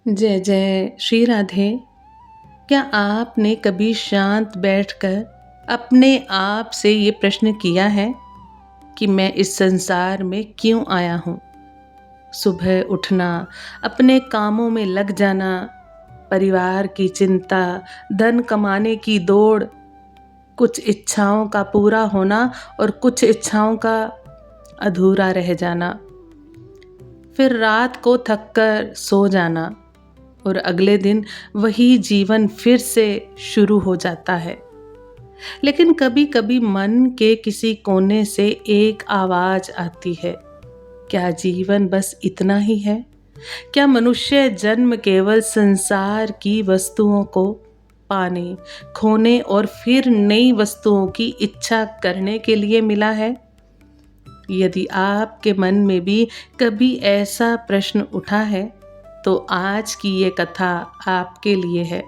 जय जय श्री राधे। क्या आपने कभी शांत बैठकर अपने आप से ये प्रश्न किया है कि मैं इस संसार में क्यों आया हूँ? सुबह उठना, अपने कामों में लग जाना, परिवार की चिंता, धन कमाने की दौड़, कुछ इच्छाओं का पूरा होना और कुछ इच्छाओं का अधूरा रह जाना, फिर रात को थककर सो जाना और अगले दिन वही जीवन फिर से शुरू हो जाता है। लेकिन कभी कभी मन के किसी कोने से एक आवाज आती है, क्या जीवन बस इतना ही है? क्या मनुष्य जन्म केवल संसार की वस्तुओं को पाने, खोने और फिर नई वस्तुओं की इच्छा करने के लिए मिला है? यदि आपके मन में भी कभी ऐसा प्रश्न उठा है, तो आज की ये कथा आपके लिए है।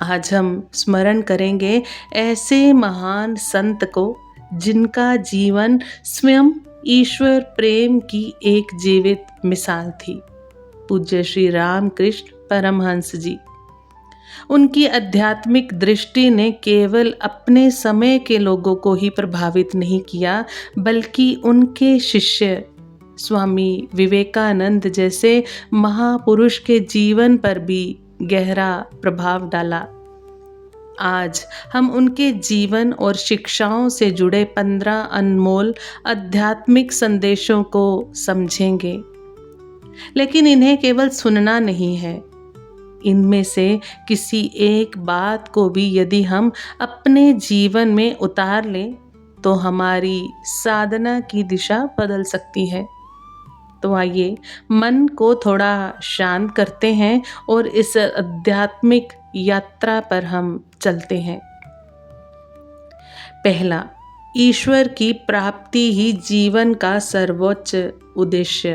आज हम स्मरण करेंगे ऐसे महान संत को जिनका जीवन स्वयं ईश्वर प्रेम की एक जीवित मिसाल थी। पूज्य श्री रामकृष्ण परमहंस जी। उनकी आध्यात्मिक दृष्टि ने केवल अपने समय के लोगों को ही प्रभावित नहीं किया, बल्कि उनके शिष्य स्वामी विवेकानंद जैसे महापुरुष के जीवन पर भी गहरा प्रभाव डाला। आज हम उनके जीवन और शिक्षाओं से जुड़े 15 अनमोल आध्यात्मिक संदेशों को समझेंगे। लेकिन इन्हें केवल सुनना नहीं है, इनमें से किसी एक बात को भी यदि हम अपने जीवन में उतार लें तो हमारी साधना की दिशा बदल सकती है। तो आइए मन को थोड़ा शांत करते हैं और इस आध्यात्मिक यात्रा पर हम चलते हैं। पहला, ईश्वर की प्राप्ति ही जीवन का सर्वोच्च उद्देश्य।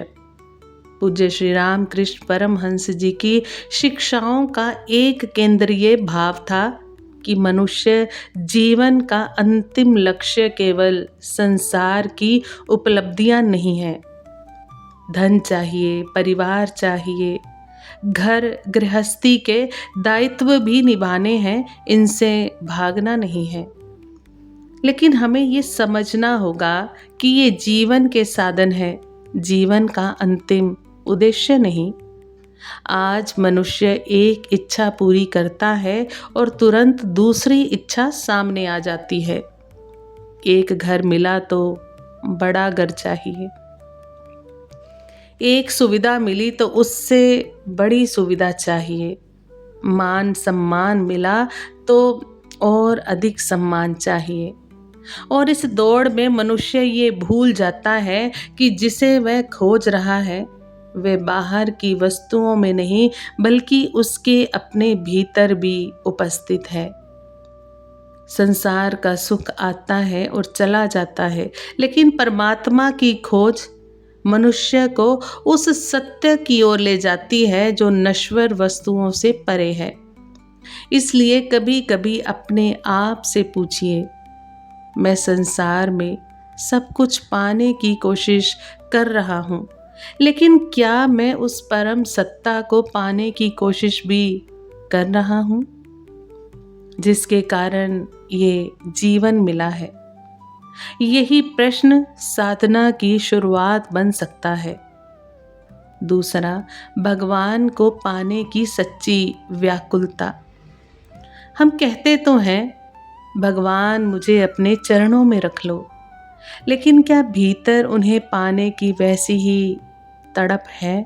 पूज्य श्री रामकृष्ण परमहंस जी की शिक्षाओं का एक केंद्रीय भाव था कि मनुष्य जीवन का अंतिम लक्ष्य केवल संसार की उपलब्धियां नहीं है। धन चाहिए, परिवार चाहिए, घर गृहस्थी के दायित्व भी निभाने हैं, इनसे भागना नहीं है। लेकिन हमें ये समझना होगा कि ये जीवन के साधन है, जीवन का अंतिम उद्देश्य नहीं। आज मनुष्य एक इच्छा पूरी करता है और तुरंत दूसरी इच्छा सामने आ जाती है। एक घर मिला तो बड़ा घर चाहिए, एक सुविधा मिली तो उससे बड़ी सुविधा चाहिए, मान सम्मान मिला तो और अधिक सम्मान चाहिए। और इस दौड़ में मनुष्य ये भूल जाता है कि जिसे वह खोज रहा है वह बाहर की वस्तुओं में नहीं, बल्कि उसके अपने भीतर भी उपस्थित है। संसार का सुख आता है और चला जाता है, लेकिन परमात्मा की खोज मनुष्य को उस सत्य की ओर ले जाती है जो नश्वर वस्तुओं से परे है। इसलिए कभी कभी अपने आप से पूछिए, मैं संसार में सब कुछ पाने की कोशिश कर रहा हूँ, लेकिन क्या मैं उस परम सत्ता को पाने की कोशिश भी कर रहा हूँ जिसके कारण ये जीवन मिला है? यही प्रश्न साधना की शुरुआत बन सकता है। दूसरा, भगवान को पाने की सच्ची व्याकुलता। हम कहते तो हैं, भगवान मुझे अपने चरणों में रख लो, लेकिन क्या भीतर उन्हें पाने की वैसी ही तड़प है?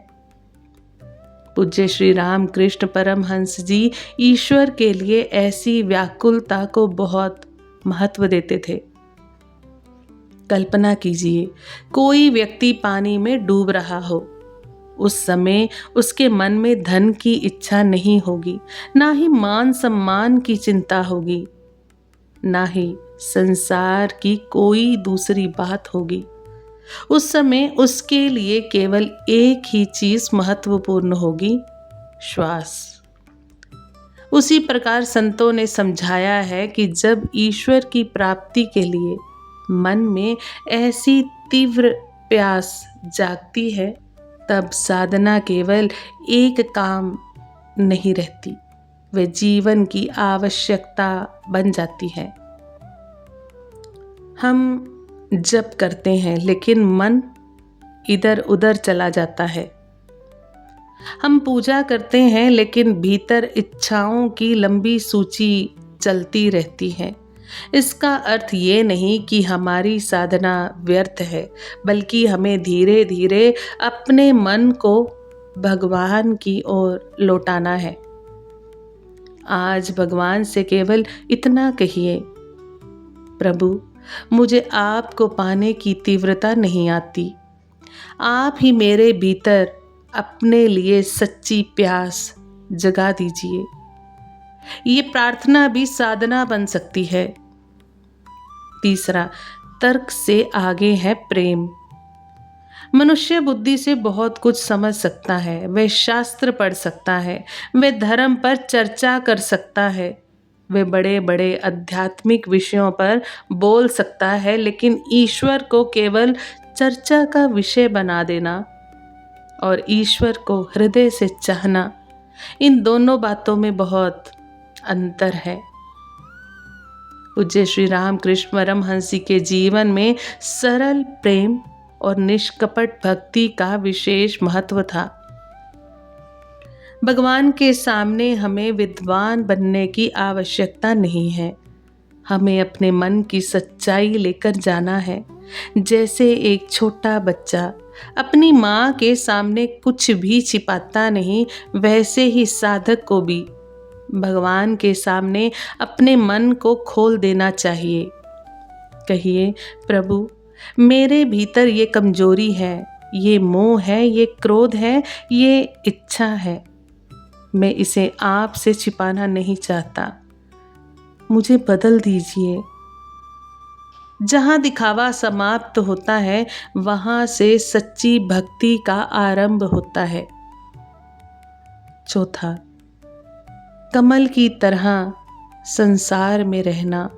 पूज्य श्री रामकृष्ण परमहंस जी ईश्वर के लिए ऐसी व्याकुलता को बहुत महत्व देते थे। कल्पना कीजिए, कोई व्यक्ति पानी में डूब रहा हो। उस समय उसके मन में धन की इच्छा नहीं होगी, ना ही मान सम्मान की चिंता होगी, ना ही संसार की कोई दूसरी बात होगी। उस समय उसके लिए केवल एक ही चीज महत्वपूर्ण होगी, श्वास। उसी प्रकार संतों ने समझाया है कि जब ईश्वर की प्राप्ति के लिए मन में ऐसी तीव्र प्यास जागती है तब साधना केवल एक काम नहीं रहती, वह जीवन की आवश्यकता बन जाती है। हम जप करते हैं लेकिन मन इधर उधर चला जाता है। हम पूजा करते हैं लेकिन भीतर इच्छाओं की लंबी सूची चलती रहती है। इसका अर्थ ये नहीं कि हमारी साधना व्यर्थ है, बल्कि हमें धीरे धीरे अपने मन को भगवान की ओर लौटाना है। आज भगवान से केवल इतना कहिए, प्रभु मुझे आपको पाने की तीव्रता नहीं आती। आप ही मेरे भीतर अपने लिए सच्ची प्यास जगा दीजिए। ये प्रार्थना भी साधना बन सकती है। तीसरा, तर्क से आगे है प्रेम। मनुष्य बुद्धि से बहुत कुछ समझ सकता है, वह शास्त्र पढ़ सकता है, वह धर्म पर चर्चा कर सकता है, वह बड़े बड़े आध्यात्मिक विषयों पर बोल सकता है, लेकिन ईश्वर को केवल चर्चा का विषय बना देना और ईश्वर को हृदय से चाहना, इन दोनों बातों में बहुत अंतर है। पूज्य श्री रामकृष्ण परमहंस के जीवन में सरल प्रेम और निष्कपट भक्ति का विशेष महत्व था। भगवान के सामने हमें विद्वान बनने की आवश्यकता नहीं है, हमें अपने मन की सच्चाई लेकर जाना है। जैसे एक छोटा बच्चा अपनी माँ के सामने कुछ भी छिपाता नहीं, वैसे ही साधक को भी भगवान के सामने अपने मन को खोल देना चाहिए। कहिए, प्रभु मेरे भीतर ये कमजोरी है, ये मोह है, ये क्रोध है, ये इच्छा है, मैं इसे आपसे छिपाना नहीं चाहता, मुझे बदल दीजिए। जहाँ दिखावा समाप्त होता है, वहाँ से सच्ची भक्ति का आरंभ होता है। चौथा, कमल की तरह संसार में रहना।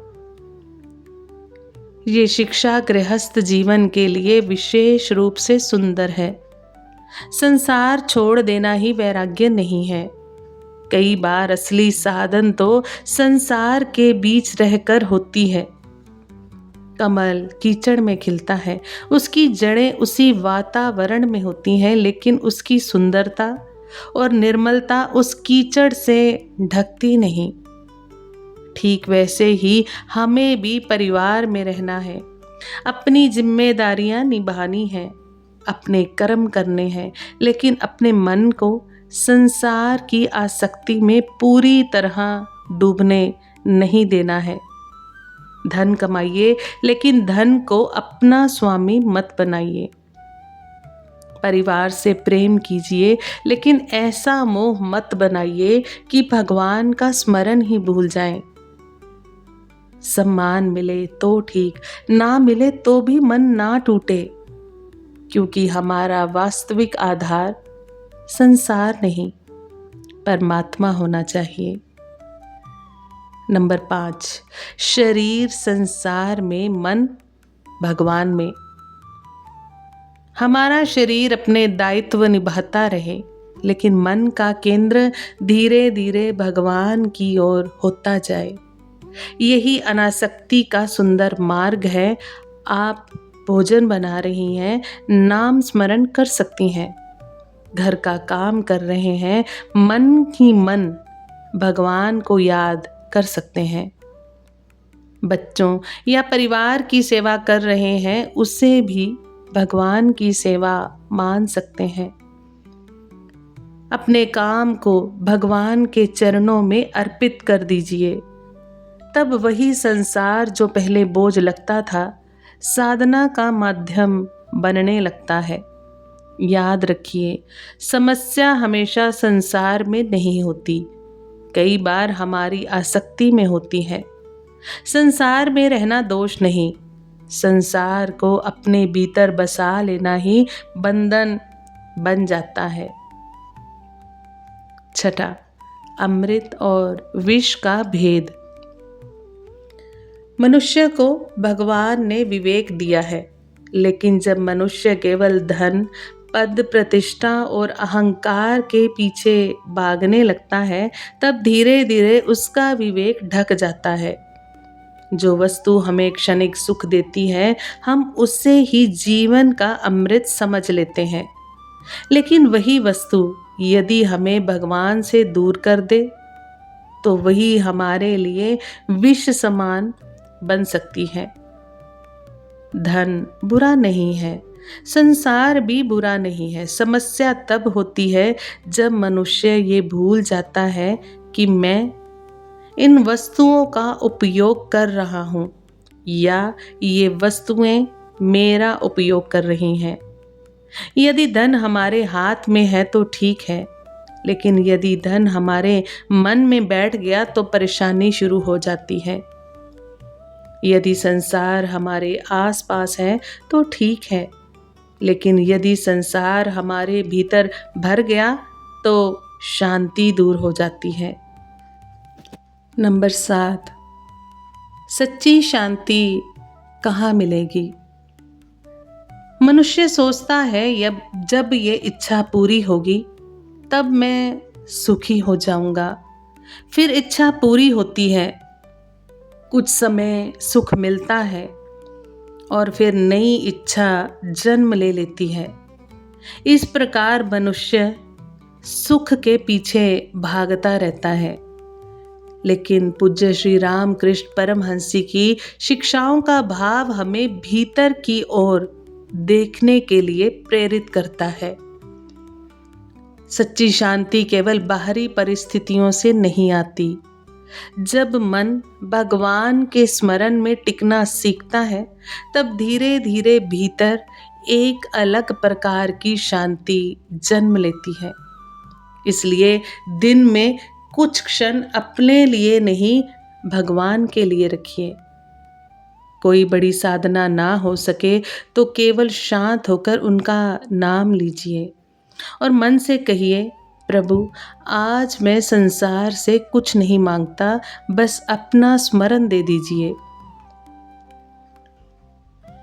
ये शिक्षा गृहस्थ जीवन के लिए विशेष रूप से सुंदर है। संसार छोड़ देना ही वैराग्य नहीं है। कई बार असली साधन तो संसार के बीच रहकर होती है। कमल कीचड़ में खिलता है, उसकी जड़ें उसी वातावरण में होती हैं, लेकिन उसकी सुंदरता और निर्मलता उस कीचड़ से ढकती नहीं। ठीक वैसे ही हमें भी परिवार में रहना है, अपनी जिम्मेदारियां निभानी है, अपने कर्म करने हैं, लेकिन अपने मन को संसार की आसक्ति में पूरी तरह डूबने नहीं देना है। धन कमाइए, लेकिन धन को अपना स्वामी मत बनाइए। परिवार से प्रेम कीजिए, लेकिन ऐसा मोह मत बनाइए कि भगवान का स्मरण ही भूल जाएं। सम्मान मिले तो ठीक, ना मिले तो भी मन ना टूटे, क्योंकि हमारा वास्तविक आधार संसार नहीं, परमात्मा होना चाहिए। नंबर 5, शरीर संसार में, मन भगवान में। हमारा शरीर अपने दायित्व निभाता रहे, लेकिन मन का केंद्र धीरे धीरे भगवान की ओर होता जाए। यही अनासक्ति का सुंदर मार्ग है। आप भोजन बना रही हैं, नाम स्मरण कर सकती हैं। घर का काम कर रहे हैं, मन ही मन भगवान को याद कर सकते हैं। बच्चों या परिवार की सेवा कर रहे हैं, उसे भी भगवान की सेवा मान सकते हैं। अपने काम को भगवान के चरणों में अर्पित कर दीजिए। तब वही संसार जो पहले बोझ लगता था, साधना का माध्यम बनने लगता है। याद रखिए, समस्या हमेशा संसार में नहीं होती, कई बार हमारी आसक्ति में होती है। संसार में रहना दोष नहीं, संसार को अपने भीतर बसा लेना ही बंधन बन जाता है। छठा, अमृत और विष का भेद। मनुष्य को भगवान ने विवेक दिया है, लेकिन जब मनुष्य केवल धन, पद प्रतिष्ठा और अहंकार के पीछे भागने लगता है, तब धीरे धीरे उसका विवेक ढक जाता है। जो वस्तु हमें क्षणिक सुख देती है, हम उससे ही जीवन का अमृत समझ लेते हैं। लेकिन वही वस्तु यदि हमें भगवान से दूर कर दे, तो वही हमारे लिए विष समान बन सकती है। धन बुरा नहीं है, संसार भी बुरा नहीं है। समस्या तब होती है जब मनुष्य ये भूल जाता है कि मैं इन वस्तुओं का उपयोग कर रहा हूँ या ये वस्तुएं मेरा उपयोग कर रही हैं। यदि धन हमारे हाथ में है तो ठीक है, लेकिन यदि धन हमारे मन में बैठ गया तो परेशानी शुरू हो जाती है। यदि संसार हमारे आसपास है तो ठीक है, लेकिन यदि संसार हमारे भीतर भर गया तो शांति दूर हो जाती है। नंबर 7, सच्ची शांति कहाँ मिलेगी? मनुष्य सोचता है जब ये इच्छा पूरी होगी तब मैं सुखी हो जाऊंगा। फिर इच्छा पूरी होती है, कुछ समय सुख मिलता है और फिर नई इच्छा जन्म ले लेती है। इस प्रकार मनुष्य सुख के पीछे भागता रहता है। लेकिन पूज्य श्री रामकृष्ण परमहंसी की शिक्षाओं का भाव हमें भीतर की ओर देखने के लिए प्रेरित करता है। सच्ची शांति केवल बाहरी परिस्थितियों से नहीं आती। जब मन भगवान के स्मरण में टिकना सीखता है, तब धीरे धीरे भीतर एक अलग प्रकार की शांति जन्म लेती है। इसलिए दिन में कुछ क्षण अपने लिए नहीं, भगवान के लिए रखिए। कोई बड़ी साधना ना हो सके तो केवल शांत होकर उनका नाम लीजिए और मन से कहिए, प्रभु आज मैं संसार से कुछ नहीं मांगता, बस अपना स्मरण दे दीजिए।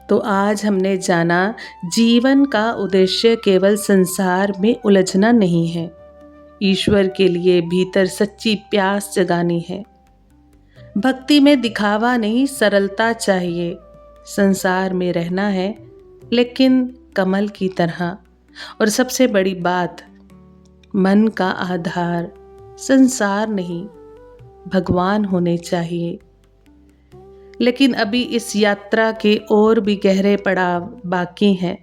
तो आज हमने जाना, जीवन का उद्देश्य केवल संसार में उलझना नहीं है, ईश्वर के लिए भीतर सच्ची प्यास जगानी है। भक्ति में दिखावा नहीं, सरलता चाहिए। संसार में रहना है, लेकिन कमल की तरह। और सबसे बड़ी बात, मन का आधार संसार नहीं, भगवान होने चाहिए। लेकिन अभी इस यात्रा के और भी गहरे पड़ाव बाकी हैं।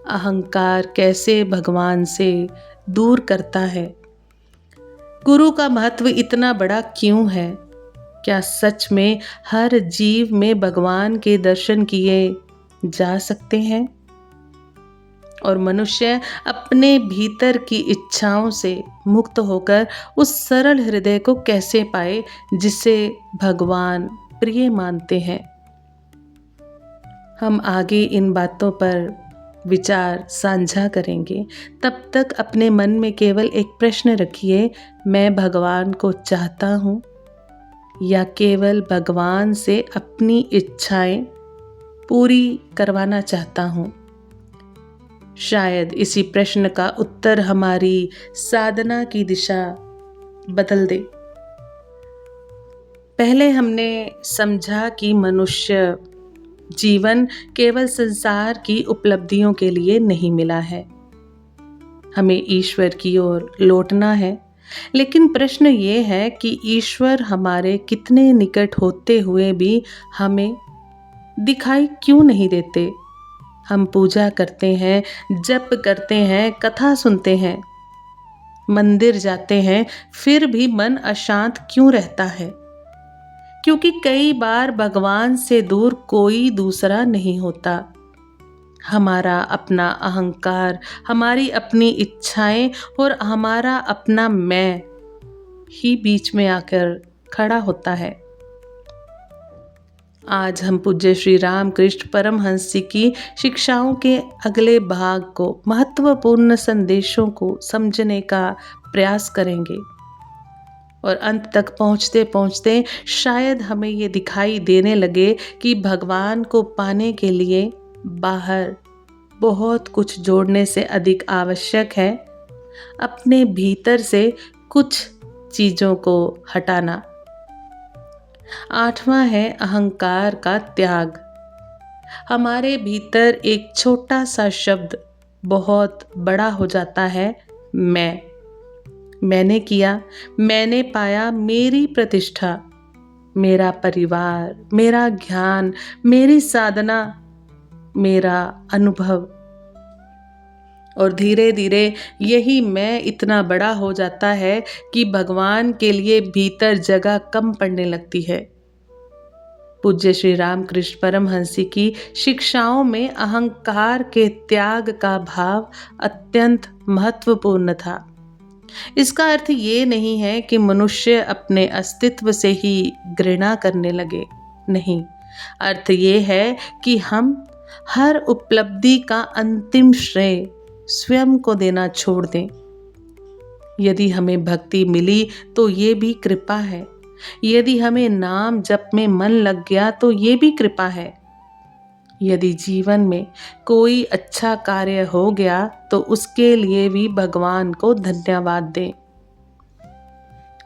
अहंकार कैसे भगवान से दूर करता है? गुरु का महत्व इतना बड़ा क्यों है? क्या सच में हर जीव में भगवान के दर्शन किए जा सकते हैं? और मनुष्य अपने भीतर की इच्छाओं से मुक्त होकर उस सरल हृदय को कैसे पाए जिसे भगवान प्रिय मानते हैं? हम आगे इन बातों पर विचार साझा करेंगे। तब तक अपने मन में केवल एक प्रश्न रखिए, मैं भगवान को चाहता हूँ या केवल भगवान से अपनी इच्छाएं पूरी करवाना चाहता हूँ? शायद इसी प्रश्न का उत्तर हमारी साधना की दिशा बदल दे। पहले हमने समझा कि मनुष्य जीवन केवल संसार की उपलब्धियों के लिए नहीं मिला है, हमें ईश्वर की ओर लौटना है। लेकिन प्रश्न ये है कि ईश्वर हमारे कितने निकट होते हुए भी हमें दिखाई क्यों नहीं देते? हम पूजा करते हैं, जप करते हैं, कथा सुनते हैं, मंदिर जाते हैं, फिर भी मन अशांत क्यों रहता है? क्योंकि कई बार भगवान से दूर कोई दूसरा नहीं होता। हमारा अपना अहंकार, हमारी अपनी इच्छाएं और हमारा अपना मैं ही बीच में आकर खड़ा होता है। आज हम पूज्य श्री रामकृष्ण परमहंस जी की शिक्षाओं के अगले भाग को, महत्वपूर्ण संदेशों को समझने का प्रयास करेंगे और अंत तक पहुँचते पहुँचते शायद हमें ये दिखाई देने लगे कि भगवान को पाने के लिए बाहर बहुत कुछ जोड़ने से अधिक आवश्यक है अपने भीतर से कुछ चीज़ों को हटाना। 8वां है अहंकार का त्याग। हमारे भीतर एक छोटा सा शब्द बहुत बड़ा हो जाता है, मैंने किया, मैंने पाया, मेरी प्रतिष्ठा, मेरा परिवार, मेरा ज्ञान, मेरी साधना, मेरा अनुभव। और धीरे धीरे यही मैं इतना बड़ा हो जाता है कि भगवान के लिए भीतर जगह कम पड़ने लगती है। पूज्य श्री रामकृष्ण परमहंस की शिक्षाओं में अहंकार के त्याग का भाव अत्यंत महत्वपूर्ण था। इसका अर्थ ये नहीं है कि मनुष्य अपने अस्तित्व से ही घृणा करने लगे, नहीं। अर्थ ये है कि हम हर उपलब्धि का अंतिम श्रेय स्वयं को देना छोड़ दें। यदि हमें भक्ति मिली तो ये भी कृपा है, यदि हमें नाम जप में मन लग गया तो ये भी कृपा है, यदि जीवन में कोई अच्छा कार्य हो गया तो उसके लिए भी भगवान को धन्यवाद दें।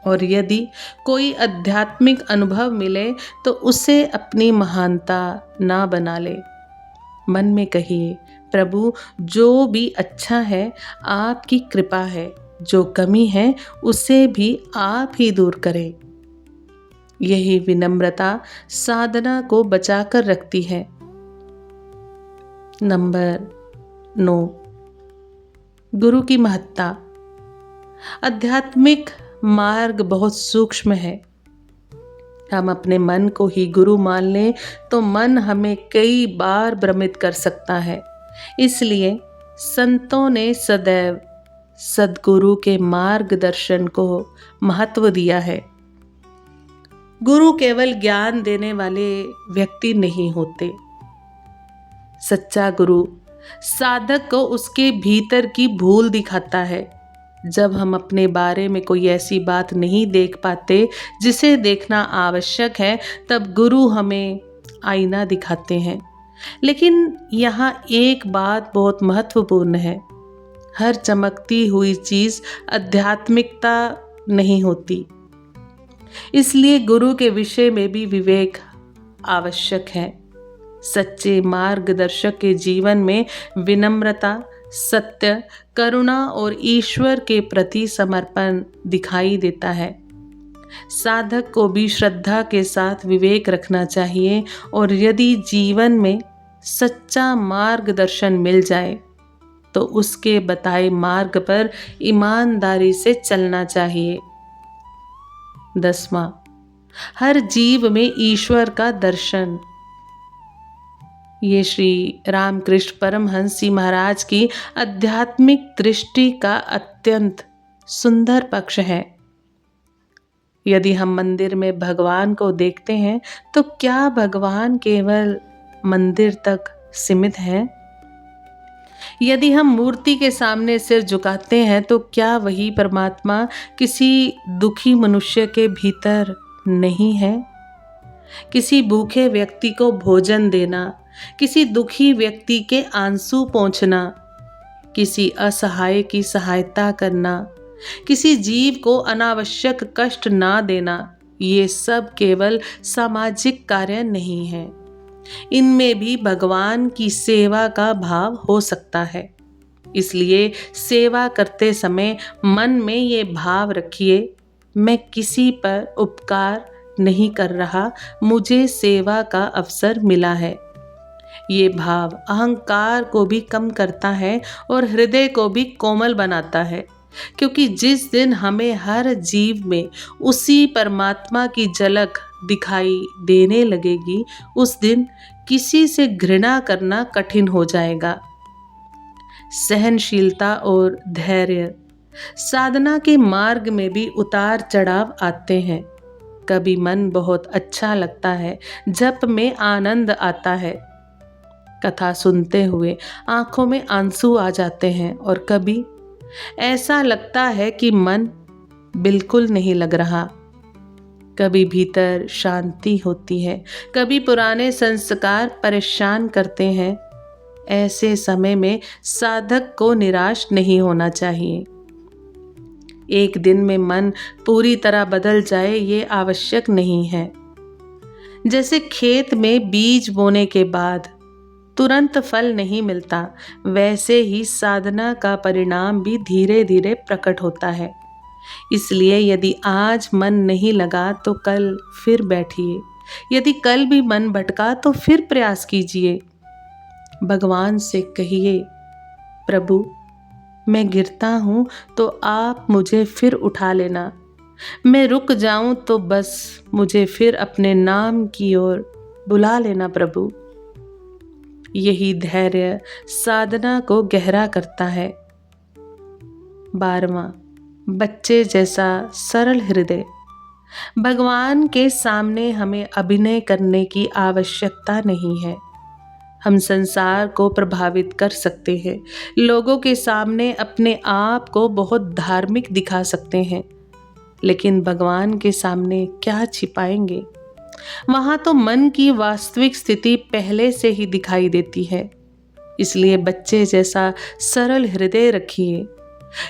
और यदि कोई आध्यात्मिक अनुभव मिले तो उसे अपनी महानता ना बना ले। मन में कहिए, प्रभु जो भी अच्छा है आपकी कृपा है, जो कमी है उसे भी आप ही दूर करें। यही विनम्रता साधना को बचाकर रखती है। नंबर 9, गुरु की महत्ता। आध्यात्मिक मार्ग बहुत सूक्ष्म है। हम अपने मन को ही गुरु मान लें तो मन हमें कई बार भ्रमित कर सकता है। इसलिए संतों ने सदैव सद्गुरु के मार्गदर्शन को महत्व दिया है। गुरु केवल ज्ञान देने वाले व्यक्ति नहीं होते। सच्चा गुरु साधक को उसके भीतर की भूल दिखाता है। जब हम अपने बारे में कोई ऐसी बात नहीं देख पाते जिसे देखना आवश्यक है, तब गुरु हमें आईना दिखाते हैं। लेकिन यहाँ एक बात बहुत महत्वपूर्ण है, हर चमकती हुई चीज आध्यात्मिकता नहीं होती। इसलिए गुरु के विषय में भी विवेक आवश्यक है। सच्चे मार्गदर्शक के जीवन में विनम्रता, सत्य, करुणा और ईश्वर के प्रति समर्पण दिखाई देता है। साधक को भी श्रद्धा के साथ विवेक रखना चाहिए और यदि जीवन में सच्चा मार्गदर्शन मिल जाए तो उसके बताए मार्ग पर ईमानदारी से चलना चाहिए। 10वां, हर जीव में ईश्वर का दर्शन। ये श्री रामकृष्ण परमहंस जी महाराज की आध्यात्मिक दृष्टि का अत्यंत सुंदर पक्ष है। यदि हम मंदिर में भगवान को देखते हैं तो क्या भगवान केवल मंदिर तक सीमित है? यदि हम मूर्ति के सामने सिर झुकाते हैं तो क्या वही परमात्मा किसी दुखी मनुष्य के भीतर नहीं है? किसी भूखे व्यक्ति को भोजन देना, किसी दुखी व्यक्ति के आंसू पोंछना, किसी असहाय की सहायता करना, किसी जीव को अनावश्यक कष्ट ना देना, ये सब केवल सामाजिक कार्य नहीं है। इनमें भी भगवान की सेवा का भाव हो सकता है। इसलिए सेवा करते समय मन में ये भाव रखिए, मैं किसी पर उपकार नहीं कर रहा, मुझे सेवा का अवसर मिला है। ये भाव अहंकार को भी कम करता है और हृदय को भी कोमल बनाता है, क्योंकि जिस दिन हमें हर जीव में उसी परमात्मा की झलक दिखाई देने लगेगी, उस दिन किसी से घृणा करना कठिन हो जाएगा। सहनशीलता और धैर्य। साधना के मार्ग में भी उतार चढ़ाव आते हैं। कभी मन बहुत अच्छा लगता है, जप में आनंद आता है, कथा सुनते हुए आंखों में आंसू आ जाते हैं, और कभी ऐसा लगता है कि मन बिल्कुल नहीं लग रहा। कभी भीतर शांति होती है, कभी पुराने संस्कार परेशान करते हैं। ऐसे समय में साधक को निराश नहीं होना चाहिए। एक दिन में मन पूरी तरह बदल जाए ये आवश्यक नहीं है। जैसे खेत में बीज बोने के बाद तुरंत फल नहीं मिलता, वैसे ही साधना का परिणाम भी धीरे धीरे प्रकट होता है। इसलिए यदि आज मन नहीं लगा तो कल फिर बैठिए, यदि कल भी मन भटका तो फिर प्रयास कीजिए। भगवान से कहिए, प्रभु मैं गिरता हूँ तो आप मुझे फिर उठा लेना, मैं रुक जाऊं तो बस मुझे फिर अपने नाम की ओर बुला लेना प्रभु। यही धैर्य साधना को गहरा करता है। 12वां, बच्चे जैसा सरल हृदय। भगवान के सामने हमें अभिनय करने की आवश्यकता नहीं है। हम संसार को प्रभावित कर सकते हैं, लोगों के सामने अपने आप को बहुत धार्मिक दिखा सकते हैं, लेकिन भगवान के सामने क्या छिपाएंगे? वहां तो मन की वास्तविक स्थिति पहले से ही दिखाई देती है। इसलिए बच्चे जैसा सरल हृदय रखिए।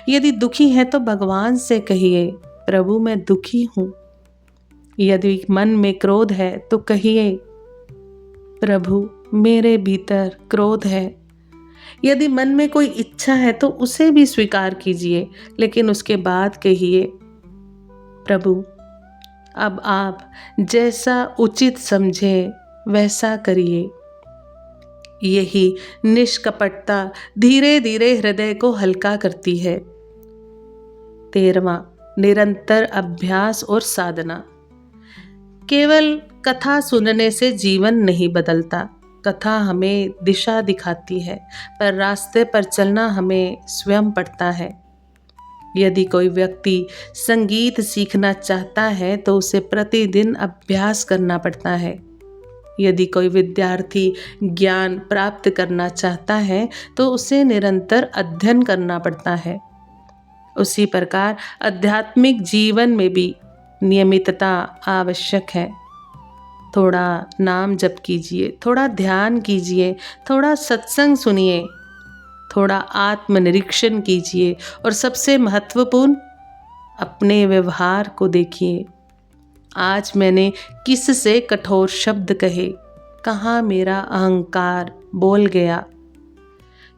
यदि दुखी है तो भगवान से कहिए, प्रभु मैं दुखी हूं। यदि मन में क्रोध है तो कहिए, प्रभु मेरे भीतर क्रोध है। यदि मन में कोई इच्छा है तो उसे भी स्वीकार कीजिए, लेकिन उसके बाद कहिए, प्रभु अब आप जैसा उचित समझे वैसा करिए। यही निष्कपटता धीरे धीरे हृदय को हल्का करती है। 13वां, निरंतर अभ्यास और साधना। केवल कथा सुनने से जीवन नहीं बदलता। कथा हमें दिशा दिखाती है, पर रास्ते पर चलना हमें स्वयं पड़ता है। यदि कोई व्यक्ति संगीत सीखना चाहता है तो उसे प्रतिदिन अभ्यास करना पड़ता है। यदि कोई विद्यार्थी ज्ञान प्राप्त करना चाहता है तो उसे निरंतर अध्ययन करना पड़ता है। उसी प्रकार आध्यात्मिक जीवन में भी नियमितता आवश्यक है। थोड़ा नाम जप कीजिए, थोड़ा ध्यान कीजिए, थोड़ा सत्संग सुनिए, थोड़ा आत्मनिरीक्षण कीजिए और सबसे महत्वपूर्ण, अपने व्यवहार को देखिए। आज मैंने किससे कठोर शब्द कहे? कहाँ मेरा अहंकार बोल गया?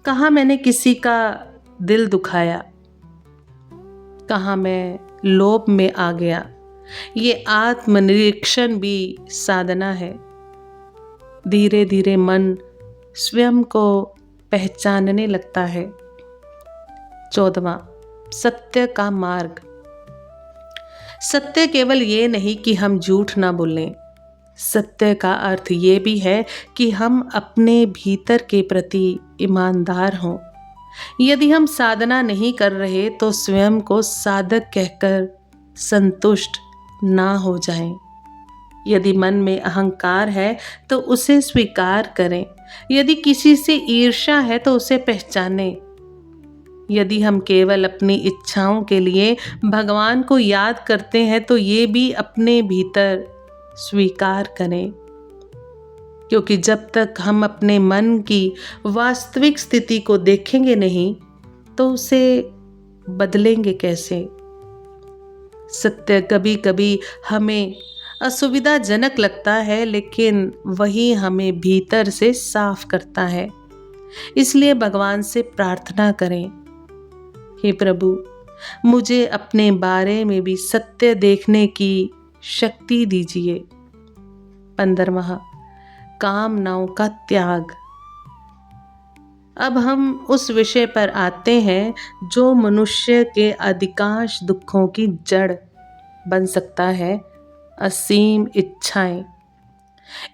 कहाँ मैंने किसी का दिल दुखाया? कहाँ मैं लोभ में आ गया? ये आत्मनिरीक्षण भी साधना है। धीरे धीरे मन स्वयं को पहचानने लगता है। 14वां, सत्य का मार्ग। सत्य केवल ये नहीं कि हम झूठ ना बोलें। सत्य का अर्थ ये भी है कि हम अपने भीतर के प्रति ईमानदार हों। यदि हम साधना नहीं कर रहे तो स्वयं को साधक कहकर संतुष्ट ना हो जाएं। यदि मन में अहंकार है तो उसे स्वीकार करें। यदि किसी से ईर्ष्या है तो उसे पहचानें। यदि हम केवल अपनी इच्छाओं के लिए भगवान को याद करते हैं तो ये भी अपने भीतर स्वीकार करें, क्योंकि जब तक हम अपने मन की वास्तविक स्थिति को देखेंगे नहीं तो उसे बदलेंगे कैसे? सत्य कभी कभी हमें असुविधाजनक लगता है, लेकिन वही हमें भीतर से साफ करता है। इसलिए भगवान से प्रार्थना करें, हे प्रभु मुझे अपने बारे में भी सत्य देखने की शक्ति दीजिए। 15वां, कामनाओं का त्याग। अब हम उस विषय पर आते हैं जो मनुष्य के अधिकांश दुखों की जड़ बन सकता है, असीम इच्छाएं।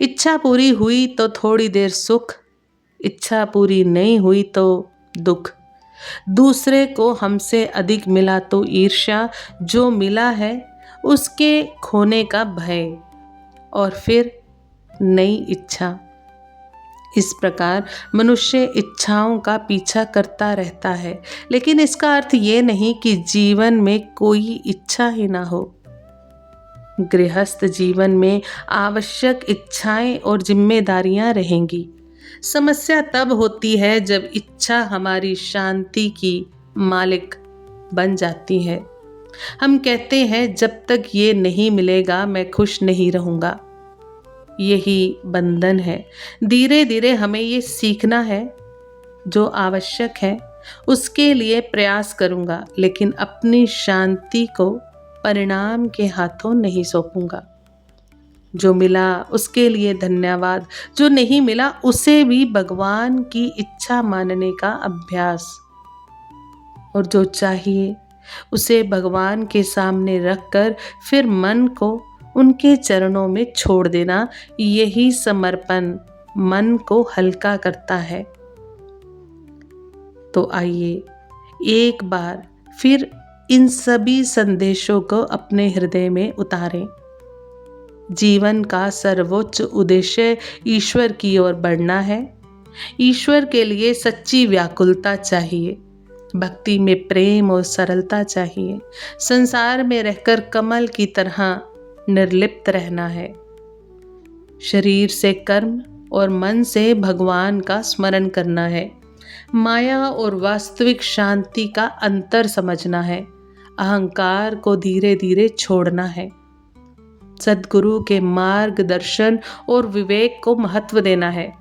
इच्छा पूरी हुई तो थोड़ी देर सुख, इच्छा पूरी नहीं हुई तो दुख। दूसरे को हमसे अधिक मिला तो ईर्ष्या, जो मिला है उसके खोने का भय, और फिर नई इच्छा। इस प्रकार मनुष्य इच्छाओं का पीछा करता रहता है, लेकिन इसका अर्थ ये नहीं कि जीवन में कोई इच्छा ही ना हो। गृहस्थ जीवन में आवश्यक इच्छाएं और जिम्मेदारियां रहेंगी। समस्या तब होती है जब इच्छा हमारी शांति की मालिक बन जाती है। हम कहते हैं जब तक ये नहीं मिलेगा मैं खुश नहीं रहूँगा। यही बंधन है। धीरे धीरे हमें ये सीखना है, जो आवश्यक है उसके लिए प्रयास करूँगा, लेकिन अपनी शांति को परिणाम के हाथों नहीं सौंपूँगा। जो मिला उसके लिए धन्यवाद, जो नहीं मिला उसे भी भगवान की इच्छा मानने का अभ्यास, और जो चाहिए उसे भगवान के सामने रखकर फिर मन को उनके चरणों में छोड़ देना। यही समर्पण मन को हल्का करता है। तो आइए एक बार फिर इन सभी संदेशों को अपने हृदय में उतारें। जीवन का सर्वोच्च उद्देश्य ईश्वर की ओर बढ़ना है। ईश्वर के लिए सच्ची व्याकुलता चाहिए, भक्ति में प्रेम और सरलता चाहिए। संसार में रहकर कमल की तरह निर्लिप्त रहना है। शरीर से कर्म और मन से भगवान का स्मरण करना है। माया और वास्तविक शांति का अंतर समझना है। अहंकार को धीरे धीरे छोड़ना है। सद्गुरु के मार्गदर्शन और विवेक को महत्व देना है।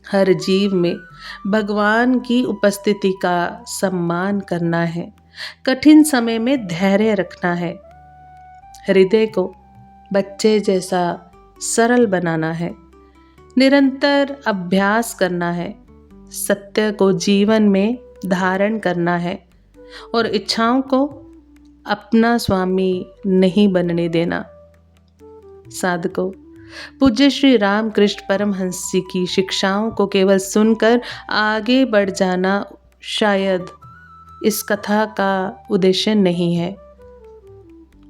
हर जीव में भगवान की उपस्थिति का सम्मान करना है। कठिन समय में धैर्य रखना है। हृदय को बच्चे जैसा सरल बनाना है। निरंतर अभ्यास करना है। सत्य को जीवन में धारण करना है और इच्छाओं को अपना स्वामी नहीं बनने देना। साधकों, पूज्य श्री रामकृष्ण परमहंस जी की शिक्षाओं को केवल सुनकर आगे बढ़ जाना शायद इस कथा का उद्देश्य नहीं है।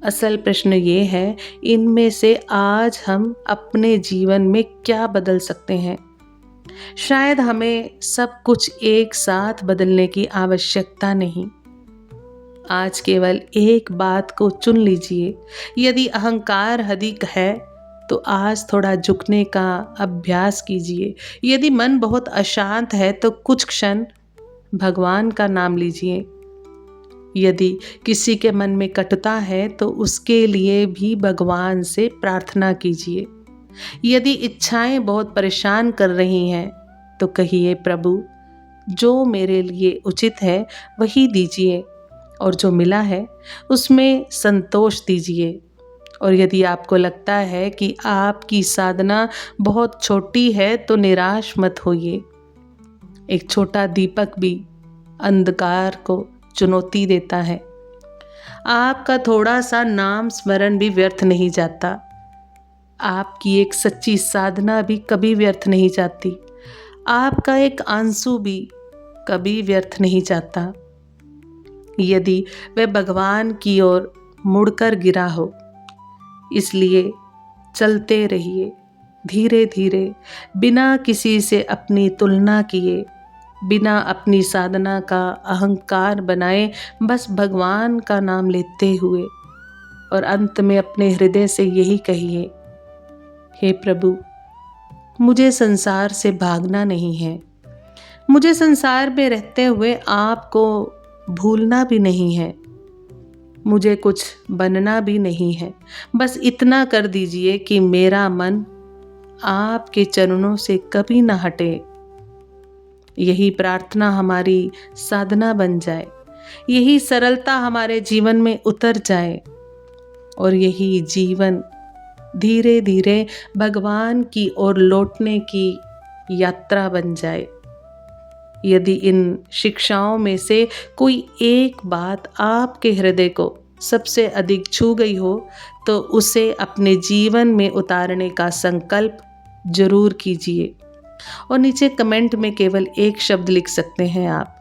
असल प्रश्न ये है, इनमें से आज हम अपने जीवन में क्या बदल सकते हैं। शायद हमें सब कुछ एक साथ बदलने की आवश्यकता नहीं। आज केवल एक बात को चुन लीजिए। यदि अहंकार अधिक है तो आज थोड़ा झुकने का अभ्यास कीजिए। यदि मन बहुत अशांत है तो कुछ क्षण भगवान का नाम लीजिए। यदि किसी के मन में कटुता है तो उसके लिए भी भगवान से प्रार्थना कीजिए। यदि इच्छाएं बहुत परेशान कर रही हैं तो कहिए, प्रभु जो मेरे लिए उचित है वही दीजिए, और जो मिला है उसमें संतोष दीजिए। और यदि आपको लगता है कि आपकी साधना बहुत छोटी है तो निराश मत होइए। एक छोटा दीपक भी अंधकार को चुनौती देता है। आपका थोड़ा सा नाम स्मरण भी व्यर्थ नहीं जाता। आपकी एक सच्ची साधना भी कभी व्यर्थ नहीं जाती। आपका एक आंसू भी कभी व्यर्थ नहीं जाता, यदि वह भगवान की ओर मुड़कर गिरा हो। इसलिए चलते रहिए धीरे धीरे, बिना किसी से अपनी तुलना किए, बिना अपनी साधना का अहंकार बनाए, बस भगवान का नाम लेते हुए, और अंत में अपने हृदय से यही कहिए, हे प्रभु मुझे संसार से भागना नहीं है। मुझे संसार में रहते हुए आपको भूलना भी नहीं है। मुझे कुछ बनना भी नहीं है। बस इतना कर दीजिए कि मेरा मन आपके चरणों से कभी ना हटे। यही प्रार्थना हमारी साधना बन जाए। यही सरलता हमारे जीवन में उतर जाए, और यही जीवन धीरे धीरे भगवान की ओर लौटने की यात्रा बन जाए। यदि इन शिक्षाओं में से कोई एक बात आपके हृदय को सबसे अधिक छू गई हो तो उसे अपने जीवन में उतारने का संकल्प जरूर कीजिए। और नीचे कमेंट में केवल एक शब्द लिख सकते हैं आप,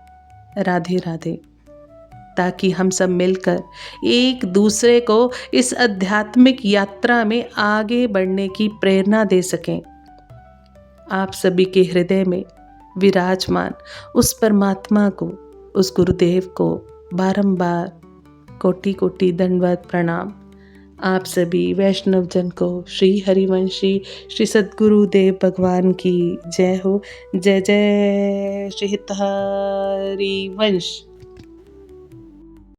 राधे राधे, ताकि हम सब मिलकर एक दूसरे को इस आध्यात्मिक यात्रा में आगे बढ़ने की प्रेरणा दे सकें। आप सभी के हृदय में विराजमान उस परमात्मा को, उस गुरुदेव को बारंबार कोटि कोटि दंडवत प्रणाम। आप सभी वैष्णव जन को श्री हरिवंशी श्री सद्गुरुदेव भगवान की जय हो। जय जय श्री हितहरि वंश।